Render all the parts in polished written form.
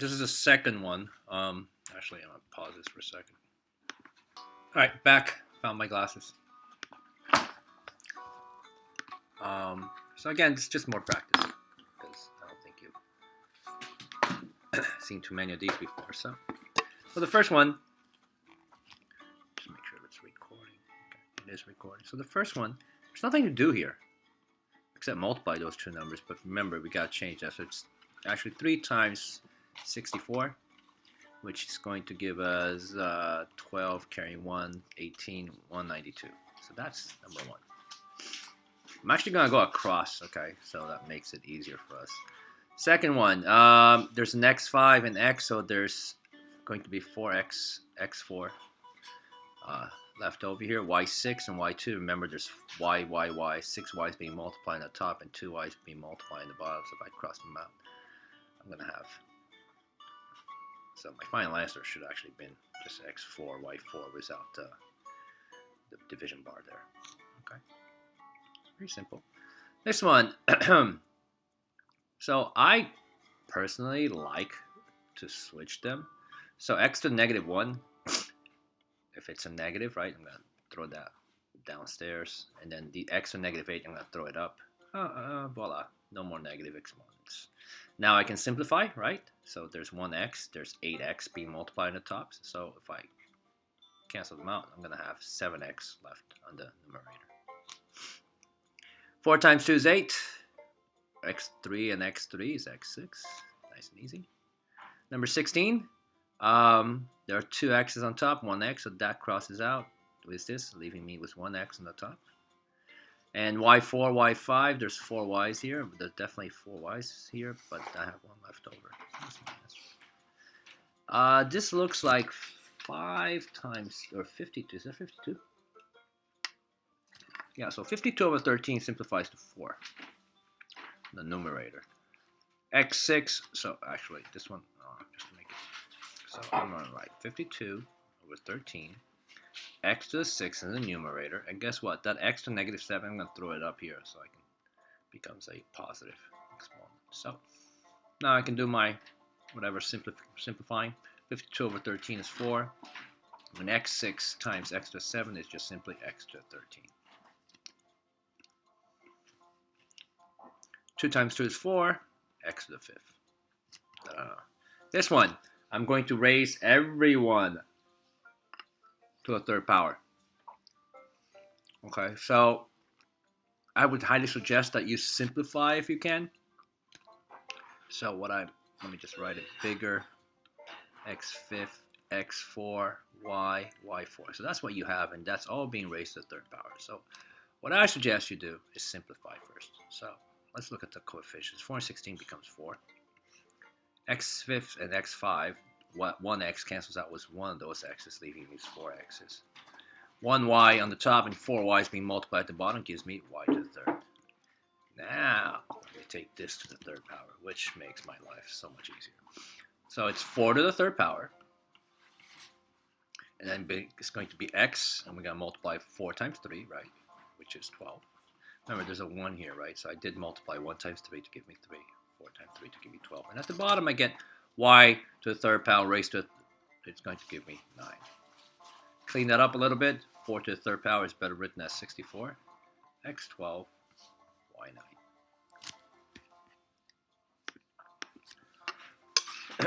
this is the second one. Actually, I'm gonna pause this for a second. All right, back. Found my glasses. So again, it's just more practice because I don't think you've seen too many of these before. So the first one, just make sure it's recording. Okay, it is recording. So the first one, there's nothing to do here except multiply those two numbers. But remember, we got to change that. So it's actually 3 times 64, which is going to give us 12 carrying 1, 18, 192. So that's number 1. I'm actually going to go across, okay, so that makes it easier for us. Second one, there's an x5 and x, so there's going to be 4x, x4 left over here, y6 and y2. Remember, there's y, 6 y's being multiplied on the top and 2 y's being multiplied on the bottom, so if I cross them out, I'm going to have, so my final answer should actually been just x4, y4 without the division bar there, okay. Very simple. This one, so I personally like to switch them. So x to negative 1, if it's a negative, right, I'm going to throw that downstairs. And then the x to negative 8, I'm going to throw it up. Voila, no more negative exponents. Now I can simplify, right? So there's 1x, there's 8x being multiplied on the top. So if I cancel them out, I'm going to have 7x left on the numerator. 4 times 2 is 8. x3 and x3 is x6. Nice and easy. Number 16. There are 2 x's on top, 1x, so that crosses out with this, leaving me with 1x on the top. And y4, y5, there's 4 y's here. There's definitely 4 y's here, but I have 1 left over. This looks like 5 times, or 52. Is that 52? Yeah, so 52 over 13 simplifies to 4, the numerator. x6, so actually this one, just to make it, so I'm going to write 52 over 13, x to the 6 in the numerator, and guess what, that x to negative 7, I'm going to throw it up here so I can, becomes a positive exponent. So now I can do my, whatever, simplifying. 52 over 13 is 4, and x6 times x to the 7 is just simply x to the 13. 2 times 2 is 4, x to the 5th. This one, I'm going to raise everyone to a third power. Okay, so I would highly suggest that you simplify if you can. So let me just write it bigger, x5, x4, y, y4. So that's what you have, and that's all being raised to the third power. So what I suggest you do is simplify first. So let's look at the coefficients. 4 and 16 becomes 4. x5 and x5, 1x cancels out with one of those x's, leaving these 4 x's. 1y on the top and 4 y's being multiplied at the bottom gives me y to the third. Now, let me take this to the third power, which makes my life so much easier. So it's 4 to the third power. And then it's going to be x, and we're going to multiply 4 times 3, right, which is 12. Remember, there's a 1 here, right? So I did multiply 1 times 3 to give me 3. 4 times 3 to give me 12. And at the bottom, I get y to the third power raised to, it's going to give me 9. Clean that up a little bit. 4 to the third power is better written as 64. x12, y9. I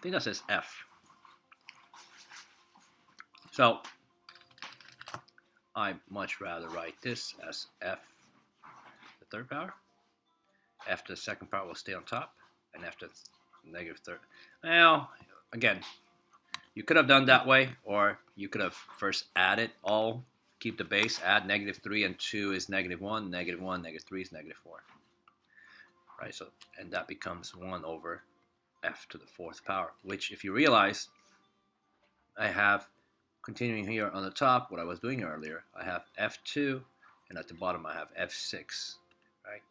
think that says f. So I much rather write this as f the third power. F to the second power will stay on top, and f to the negative third. Now, again, you could have done that way, or you could have first added all, keep the base, add negative 3 and 2 is negative 1, negative 1, negative 3 is negative 4. Right, so, and that becomes 1 over f to the 4th power, which if you realize, I have, continuing here on the top, what I was doing earlier, I have f2, and at the bottom I have f6, right?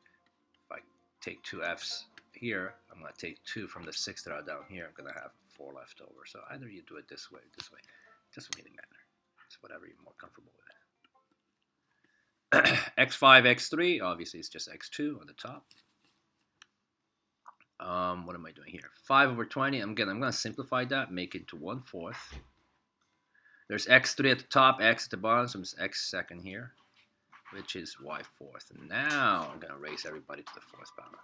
If I take 2 f's here, I'm going to take 2 from the 6 that are down here, I'm going to have 4 left over. So either you do it this way, it doesn't really matter. It's whatever you're more comfortable with. x5, x3, obviously it's just x2 on the top. What am I doing here? 5 over 20. I'm gonna simplify that, make it into 1/4. There's x3 at the top, x at the bottom, so it's x second here, which is y/4. And now I'm gonna raise everybody to the 4th power.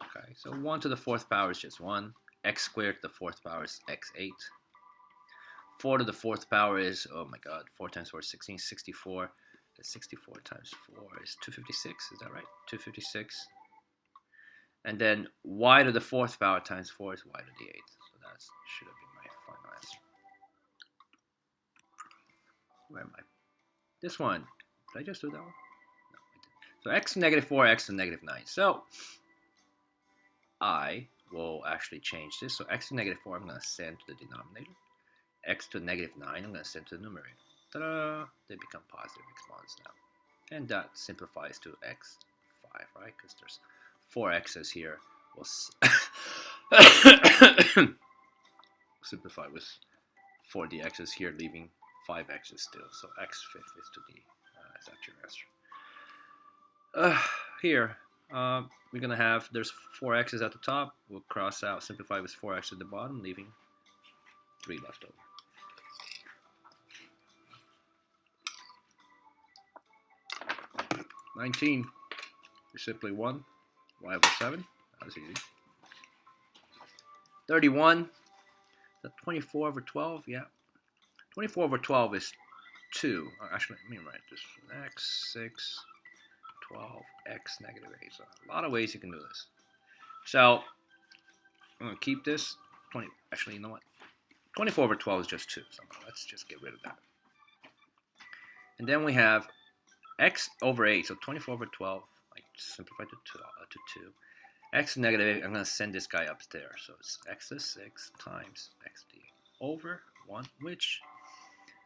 Okay, so 1 to the 4th power is just 1. X squared to the 4th power is x8. 4 to the 4th power is, oh my god, 4 times 4 is 16, 64. 64 times 4 is 256, is that right? 256. And then y to the 4th power times 4 is y to the 8th. So that should have been my final answer. Where am I? This one. Did I just do that one? No, I didn't. So x to -4, x to -9. So I will actually change this. So x to -4 I'm going to send to the denominator. X to -9 I'm going to send to the numerator. Ta-da! They become positive exponents now. And that simplifies to x5, right? Because there's 4 x's here. We'll simplify with 4 dx's here, leaving 5 x's still. So x5 is to the, that's actually your answer. Here, we're going to have, there's 4 x's at the top. We'll cross out, simplify with 4 x at the bottom, leaving 3 left over. $19 is simply 1, y over 7. That's easy. 31, the 24 over 12, yeah. 24 over 12 is 2. Actually, let me write this. x6, 12, x -8. So a lot of ways you can do this. So I'm going to keep this. Actually, you know what? 24 over 12 is just 2. So let's just get rid of that. And then we have x over 8, so 24 over 12, I simplified to 2. X to -8, I'm going to send this guy upstairs. So it's x to 6 times x to 8 over 1, which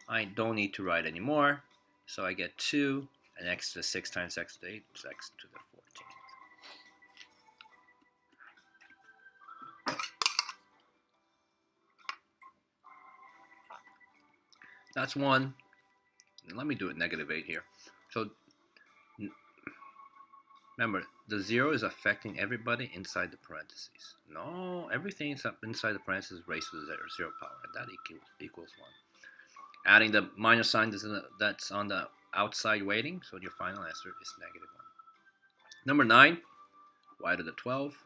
I don't need to write anymore. So I get 2, and x to the 6 times x to the 8 is x to the 14th. That's 1. And let me do it -8 here. So remember, the 0 is affecting everybody inside the parentheses. No, everything inside the parentheses raised to the 0 power, and that equals 1. Adding the minus sign that's on the outside weighting, so your final answer is -1. Number 9, y to the 12.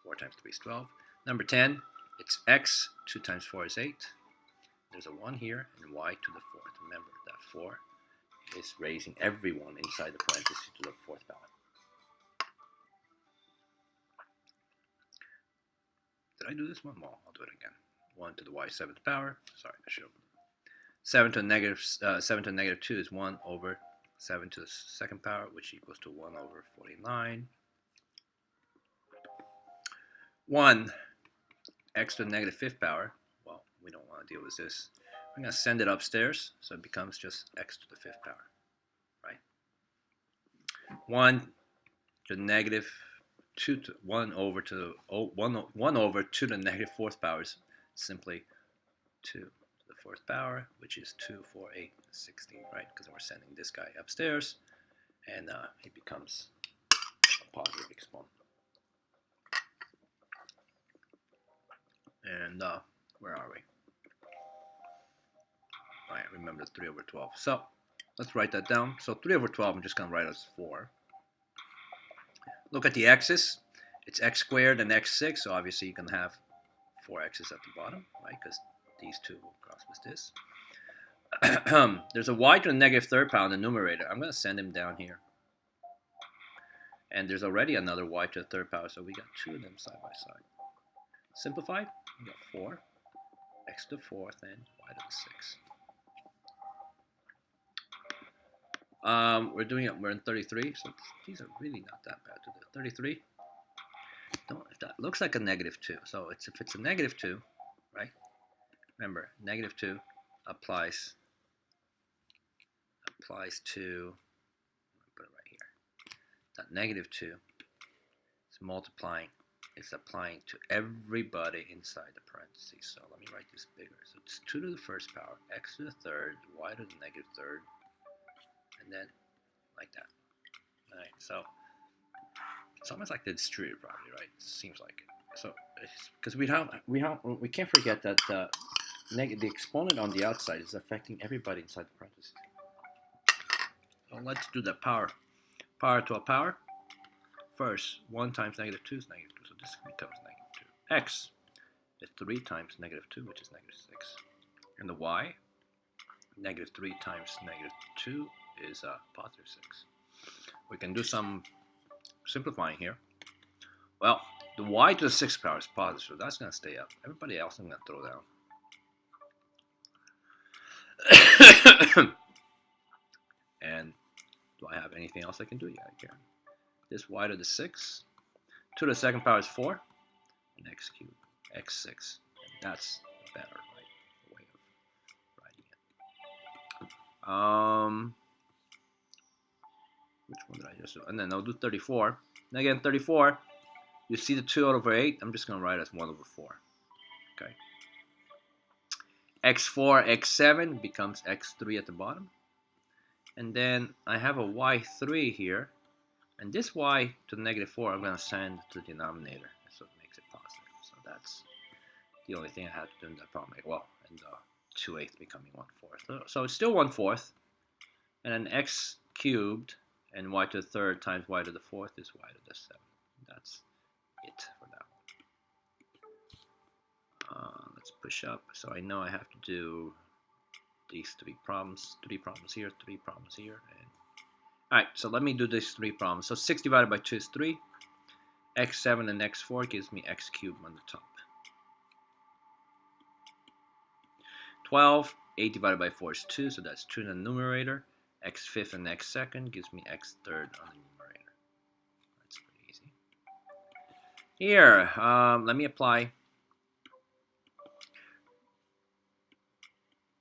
4 times 3 is 12. Number 10, it's x. 2 times 4 is 8. There's a 1 here, and y to the 4th. Remember that 4 is raising everyone inside the parentheses to the 4th power. Did I do this one? Well, I'll do it again. 1 to the y 7th power. Sorry, I should have. 7 to -2 is 1 over 7 to the 2nd power, which equals to 1 over 49. 1 x to the -5th power. Well, we don't want to deal with this. I'm going to send it upstairs, so it becomes just x to the 5th power, right? 1 to the -2 to 1 over to 1 over 2 to the -4th power is simply 2 to the 4th power, which is 2, 4, 8, 16, right? Because we're sending this guy upstairs, and it becomes a positive exponent. And where are we? All right, remember 3 over 12. So let's write that down. So 3 over 12, I'm just going to write as 4. Look at the x's. It's x squared and x6, so obviously you can have 4 x's at the bottom, right? Because these two will cross with this. There's a y to the -3rd power in the numerator. I'm going to send him down here. And there's already another y to the 3rd power, so we got 2 of them side by side. Simplified, we got 4, x to the 4th, and y to the 6th. We're in 33, so these are really not that bad to do. 33. That looks like a -2. So if it's a -2, right? Remember, -2 applies to, put it right here. That -2 is multiplying. It's applying to everybody inside the parentheses. So let me write this bigger. So it's 2 to the 1st power, x to the 3rd, y to the -3rd, and then like that. All right. So It's almost like the distributed property, right? Seems like it. So because we can't forget that the exponent on the outside is affecting everybody inside the parentheses. So let's do the power to a power. First, 1 times negative 2 is negative 2, so this becomes negative 2. X is 3 times negative 2, which is negative 6. And the y, negative 3 times negative 2 is positive 6. We can do some simplifying here. Well, the y to the 6th power is positive, so that's going to stay up. Everybody else I'm going to throw down. And do I have anything else I can do? Yeah, I can. This y to the 6, 2 to the 2nd power is 4, and x cubed, x6. And that's better, right, way of writing it. Which one did I just do? And then I'll do 34. And again, 34, you see the 2 over 8, I'm just going to write as 1 over 4. Okay. x4, x7 becomes x3 at the bottom. And then I have a y3 here. And this y to the negative 4, I'm going to send to the denominator. So it makes it positive. So that's the only thing I had to do in that problem. Well, and 2/8 becoming 1/4. So it's still 1/4. And then x cubed and y to the 3rd times y to the 4th is y to the 7th. That's it for that one. Let's push up. So I know I have to do these 3 problems. 3 problems here, 3 problems here. And alright, so let me do these 3 problems. So 6 divided by 2 is 3. x7 and x4 gives me x cubed on the top. 12, 8 divided by 4 is 2, so that's 2 in the numerator. x5th and x2nd gives me x3rd on the numerator. That's pretty easy. Here, let me apply.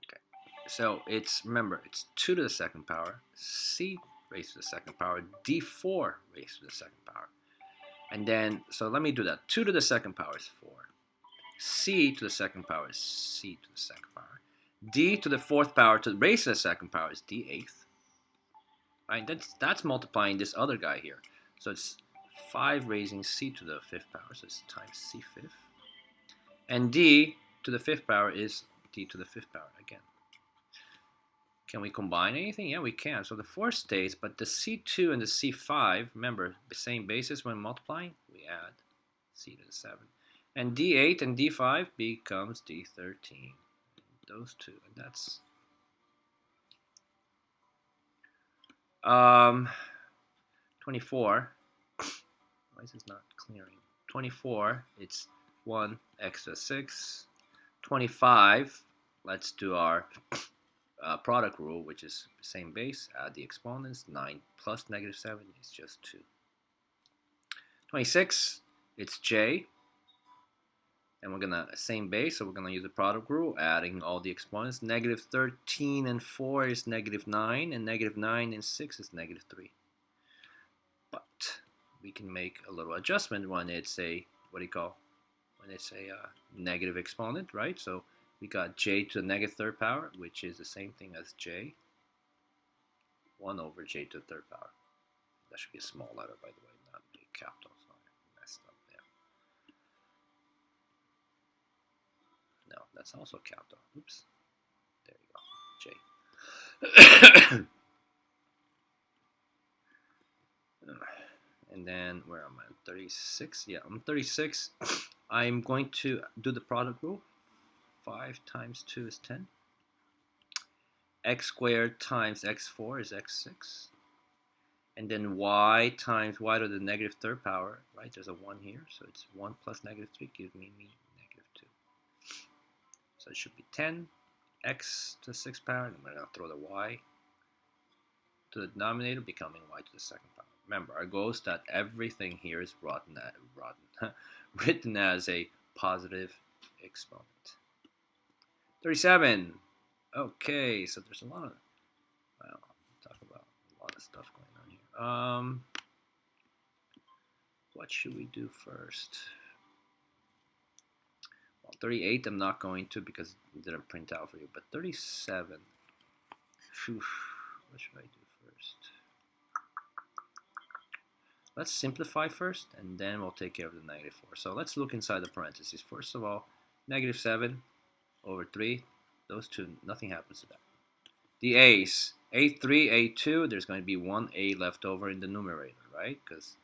Okay, so remember, it's 2 to the 2nd power, c raised to the 2nd power, d4 raised to the 2nd power. And then, so let me do that. 2 to the 2nd power is 4. C to the 2nd power is c to the 2nd power. D to the 4th power to raise to the 2nd power is d8th. Right, that's multiplying this other guy here. So it's 5 raising c to the 5th power, so it's times c5th. And d to the 5th power is d to the 5th power again. Can we combine anything? Yeah, we can. So the 4 stays, but the c2 and the c5, remember, the same basis when multiplying, we add c to the 7. And d8 and d5 becomes d13. Those two, and that's 24. Why is this not clearing? 24, it's 1 extra 6. 25, let's do our product rule, which is the same base. Add the exponents. 9 plus negative 7 is just 2. 26, it's j. And we're gonna, same base, so we're gonna use the product rule, adding all the exponents. Negative 13 and 4 is negative 9, and negative 9 and 6 is negative 3. But we can make a little adjustment when it's a, when it's a negative exponent, right? So we got j to the negative 3rd power, which is the same thing as j. 1 over j to the 3rd power. That should be a small letter, by the way, not a capital. So I messed up there. No, that's also capital. Oops. There you go. J. And then, where am I? 36? Yeah, I'm 36. I'm going to do the product rule. 5 times 2 is 10. X squared times x4 is x6. And then y times y to the negative 3rd power, right? There's a 1 here, so it's 1 plus negative 3 gives me negative 2. So it should be 10 x to the 6th power, and I'm going to throw the y to the denominator, becoming y to the 2nd power. Remember, our goal is that everything here is written as a positive exponent. 37. Okay, so there's a lot of, well, talk about a lot of stuff going on here. What should we do first? Well, 38 I'm not going to because it didn't print out for you, but 37. Whew, what should I do first? let's simplify first, and then we'll take care of the negative 4. So let's look inside the parentheses. First of all, negative 7 over 3, those two, nothing happens to that. The a's, a3, a2, there's going to be one a left over in the numerator, right? Because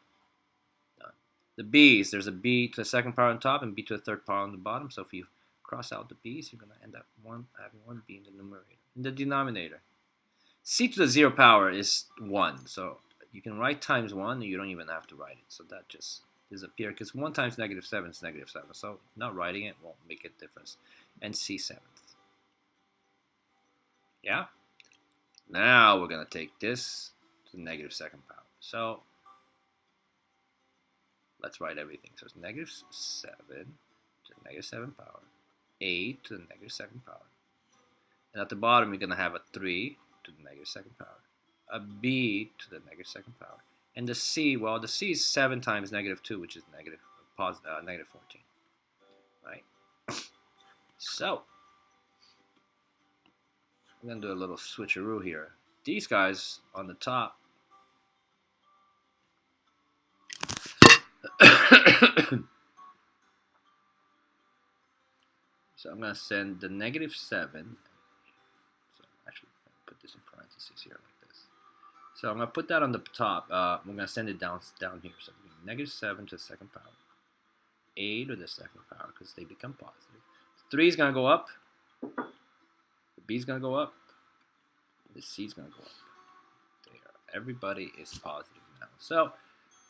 the b's, there's a b to the second power on top and b to the third power on the bottom. So if you cross out the b's, you're going to end up having one b in the numerator. In the denominator, c to the 0 power is 1. So you can write times 1, and you don't even have to write it. So that just disappears, because 1 times negative 7 is negative 7. So not writing it won't make a difference. And c 7th. Yeah? Now we're going to take this to the negative 2nd power. So let's write everything. So it's negative 7 to the negative 7 power, 8 to the negative 2nd power. And at the bottom, you're going to have a 3 to the negative 2nd power, a b to the negative 2nd power. And the c, well, the c is 7 times negative 2, which is negative 14. Right? So I'm going to do a little switcheroo here. These guys on the top so I'm going to send the negative 7. So I'm actually going to put this in parentheses here like this. So I'm going to put that on the top. I'm going to send it down here. So negative 7 to the 2nd power, 8 to the 2nd power, because they become positive. 3 is going to go up. The b is going to go up. The c is going to go up. There. Everybody is positive now. So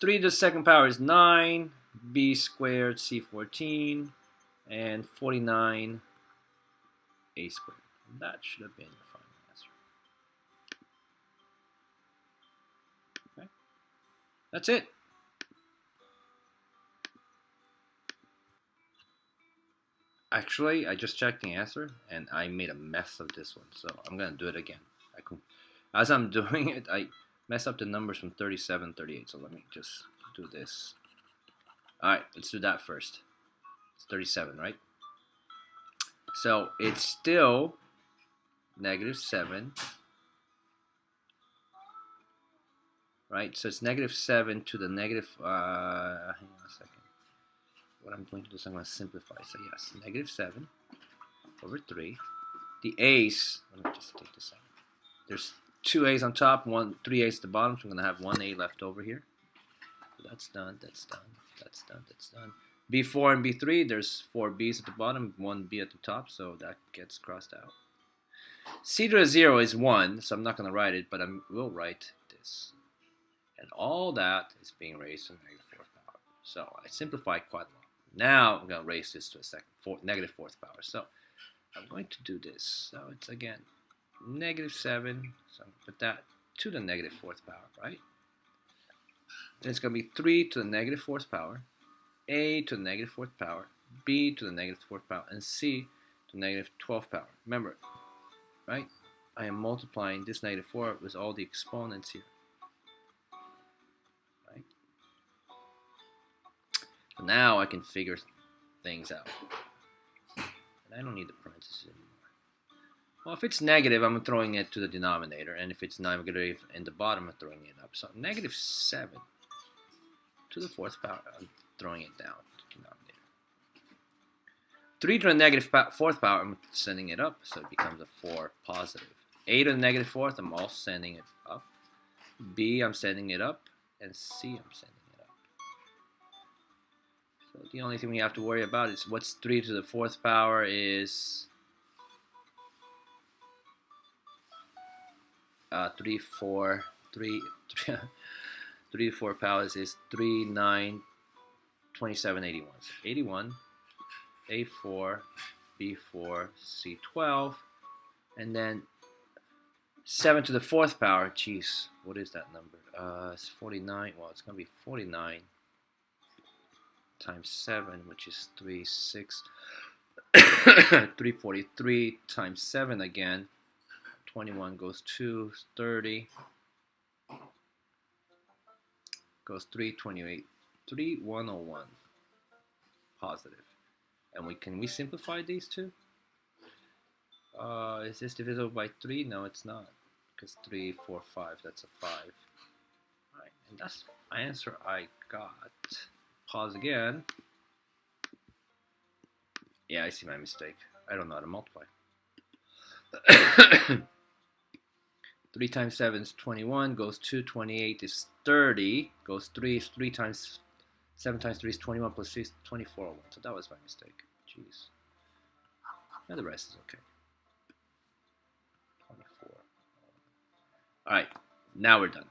3 to the 2nd power is 9. B squared, c 14. And 49 a squared. And that should have been your final answer. Okay. That's it. Actually, I just checked the answer, and I made a mess of this one, so I'm going to do it again. As I'm doing it, I mess up the numbers from 37, 38, so let me just do this. Alright, let's do that first. It's 37, right? So it's still negative 7, right? So it's negative 7 to the negative, hang on a second. What I'm going to do is I'm going to simplify. So yes, negative 7 over 3. The a's, let me just take this out. There's 2 a's on top, 3 a's at the bottom, so I'm going to have 1 a left over here. So that's done, that's done, that's done, that's done. B4 and B3, there's 4 b's at the bottom, 1 b at the top, so that gets crossed out. C to the 0 is 1, so I'm not going to write it, but I will write this. And all that is being raised to the negative 4th power. So I simplified quite a lot. Now I'm going to raise this to a negative 4th power. So I'm going to do this. So it's again negative 7. So I'm going to put that to the negative 4th power, right? Then it's going to be 3 to the negative 4th power, a to the negative 4th power, b to the negative 4th power, and c to the negative 12th power. Remember, right? I am multiplying this negative 4 with all the exponents here. Right? So now I can figure things out. And I don't need the parentheses anymore. Well, if it's negative, I'm throwing it to the denominator. And if it's negative in the bottom, I'm throwing it up. So negative 7 to the 4th power, I'm throwing it down to the denominator. 3 to the negative 4th power, I'm sending it up. So it becomes a 4 positive. A to the negative 4th, I'm also sending it up. B, I'm sending it up. And C, I'm sending it up. So the only thing we have to worry about is what's 3 to the 4th power is 3 to 4 powers is 3, 9, 27, 81. So 81, A4, B4, C12, and then 7 to the 4th power, geez, what is that number? It's 49, well, it's going to be 49 times 7, which is 3, 6, 343 times 7 again, 21 goes 2, 30, goes 3, 28, 3, 101, positive. And can we simplify these two? Is this divisible by 3? No, it's not. Because 3, 4, 5, that's a 5. Alright, and that's answer I got. Pause again. Yeah, I see my mistake. I don't know how to multiply. 3 times 7 is 21, goes 2, 28 is 30, goes 3 is 3 times 7 times 3 is 21 plus 3 is 24. So that was my mistake. Jeez. And the rest is okay. 24. Alright, now we're done.